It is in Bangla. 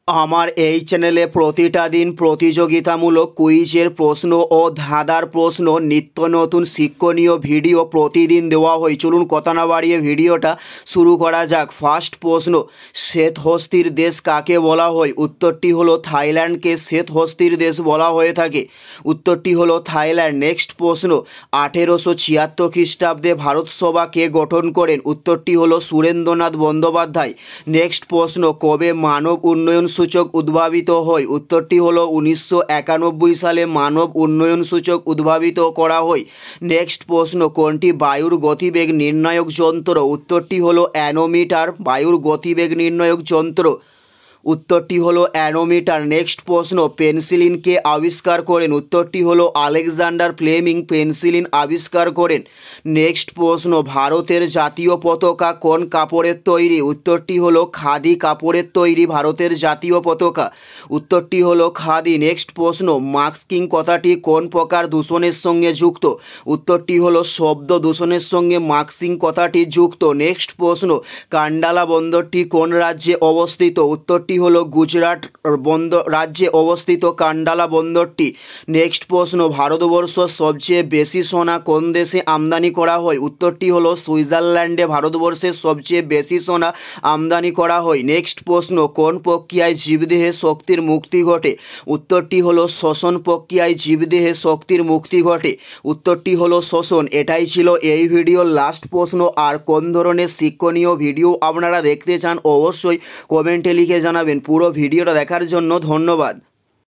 আমার এই চ্যানেলে প্রতিটা দিন প্রতিযোগিতামূলক কুইজের প্রশ্ন ও ধাঁধার প্রশ্ন, নিত্য নতুন শিক্ষণীয় ভিডিও প্রতিদিন দেওয়া হয়। চলুন কথা না বাড়িয়ে ভিডিওটা শুরু করা যাক। ফার্স্ট প্রশ্ন, শ্বেতহস্তির দেশ কাকে বলা হয়? উত্তরটি হলো থাইল্যান্ডকে শ্বেতহস্তির দেশ বলা হয়ে থাকে। উত্তরটি হলো থাইল্যান্ড। নেক্সট প্রশ্ন, 1876 খ্রিস্টাব্দে ভারতসভা কে গঠন করেন? উত্তরটি হলো সুরেন্দ্রনাথ বন্দ্যোপাধ্যায়। নেক্সট প্রশ্ন, কবে মানব উন্নয়ন সূচক উদ্ভাবিত হয়? উত্তরটি হলো 1991 সালে মানব উন্নয়ন সূচক উদ্ভাবিত করা হয়। নেক্সট প্রশ্ন, কোনটি বায়ুর গতিবেগ নির্ণায়ক যন্ত্র? উত্তরটি হলো অ্যানোমিটার। বায়ুর গতিবেগ নির্ণায়ক যন্ত্র, উত্তরটি হলো অ্যানোমিটার। নেক্সট প্রশ্ন, পেনিসিলিন কে আবিষ্কার করেন? উত্তরটি হলো আলেকজান্ডার ফ্লেমিং পেনিসিলিন আবিষ্কার করেন। নেক্সট প্রশ্ন, ভারতের জাতীয় পতাকা কোন কাপড়ের তৈরি? উত্তরটি হলো খাদি কাপড়ের তৈরি ভারতের জাতীয় পতাকা। উত্তরটি হলো খাদি। নেক্সট প্রশ্ন, মাস্কিং কথাটি কোন প্রকার দূষণের সঙ্গে যুক্ত? উত্তরটি হলো শব্দ দূষণের সঙ্গে মাস্কিং কথাটি যুক্ত। নেক্সট প্রশ্ন, কান্ডালা বন্দরটি কোন রাজ্যে অবস্থিত? উত্তরটি হলো গুজরাট রাজ্যে অবস্থিত কান্ডালা বন্দরটি। নেক্সট প্রশ্ন, ভারতবর্ষ সবচেয়ে বেশি সোনা কোন দেশে আমদানি করা হয়? উত্তরটি হলো সুইজারল্যান্ডে ভারতবর্ষের সবচেয়ে বেশি সোনা আমদানি করা হয়। নেক্সট প্রশ্ন, কোন প্রক্রিয়ায় জীবদেহে শক্তির মুক্তি ঘটে? উত্তরটি হলো শ্বসন প্রক্রিয়ায় জীবদেহে শক্তির মুক্তি ঘটে। উত্তরটি হলো শ্বসন। এটাই ছিল এই ভিডিওর লাস্ট প্রশ্ন। আর কোন ধরনের শিক্ষণীয় ভিডিও আপনারা দেখতে চান অবশ্যই কমেন্টে লিখে জানাবেন। পুরো ভিডিওটা দেখার জন্য ধন্যবাদ।